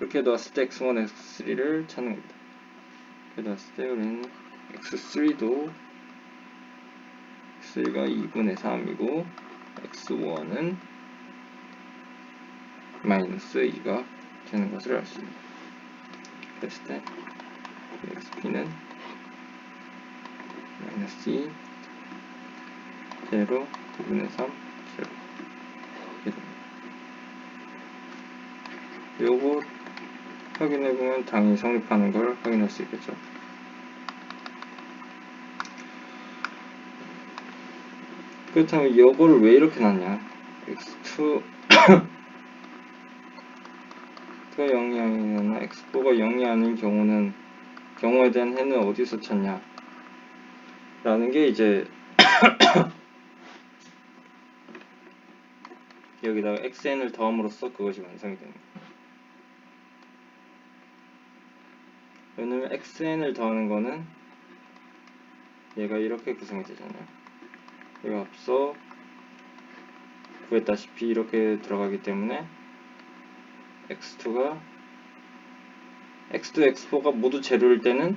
이렇게 놨을 때 x1 x3를 찾는 겁니다. 이렇게 놨을 때 우리는 x3도 x3가 2분의 3이고 x1은 마이너스 2가 되는 것을 알 수 있습니다. 그랬을 때 xp는 마이너스 2 0 2분의 3 0 요거 확인해보면 당연히 성립하는 걸 확인할 수 있겠죠. 그렇다면 요거를 왜 이렇게 놨냐, x2 가 0이 아니거나 x4가 0이 아닌 경우에 대한 해는 어디서 찾냐 라는 게 이제 여기다가 xn을 더함으로써 그것이 완성이 됩니다. 왜냐면 xn을 더하는 거는 얘가 이렇게 구성이 되잖아요. 이거 앞서 구했다시피 이렇게 들어가기 때문에 x2, x4가 모두 제로일 때는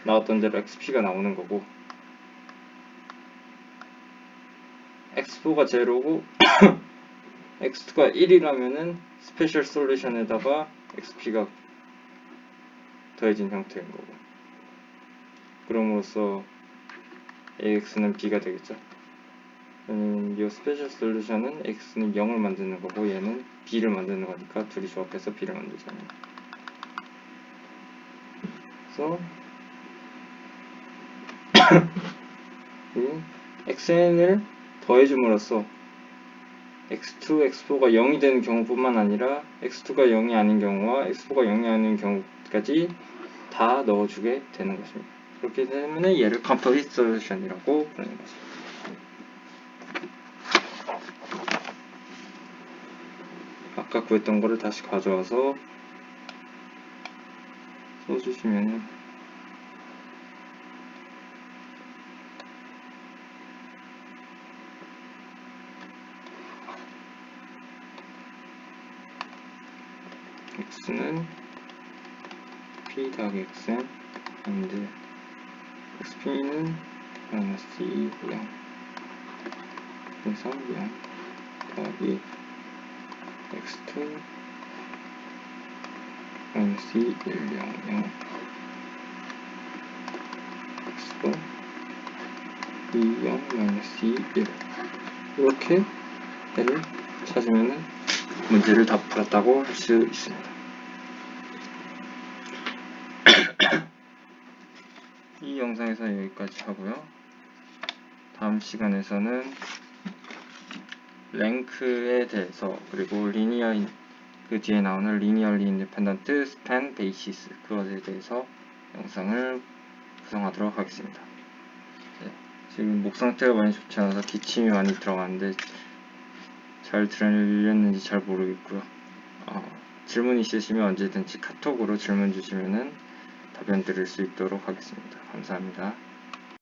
나왔던 대로 xp가 나오는 거고, x4가 제로고 x2가 1이라면은 스페셜 솔루션에다가 xp가 더해진 형태인 거고, 그럼으로써 ax는 b가 되겠죠. 이 스페셜 솔루션은 x는 0을 만드는 거고 얘는 b를 만드는 거니까 둘이 조합해서 b를 만들잖아요. 그래서 xn을 더해줌으로써 x2, x4가 0이 되는 경우뿐만 아니라 x2가 0이 아닌 경우와 x4가 0이 아닌 경우까지 다 넣어주게 되는 것입니다. 그렇기 때문에 얘를 컴플리트 솔루션이라고 부르는 것입니다. 아까 구했던 거를 다시 가져와서 써주시면은 x는 p 더하기 xn and xp는 마이너스 2, 0 그래서 0 더하기 x2 마이너스 2, 1, 0, 0 x4 2, 0, 마이너스 2, 1 이렇게 얘를 찾으면 문제를 다 풀었다고 할 수 있습니다. 이 영상에서 여기까지 하고요. 다음 시간에서는 랭크에 대해서, 그리고 그 뒤에 나오는 리니어리 인디펜던트 스팬 베이시스, 그것에 대해서 영상을 구성하도록 하겠습니다. 네, 지금 목 상태가 많이 좋지 않아서 기침이 많이 들어가는데 잘 들렸는지 잘 모르겠고요. 질문 있으시면 언제든지 카톡으로 질문 주시면은 답변 드릴 수 있도록 하겠습니다. 감사합니다.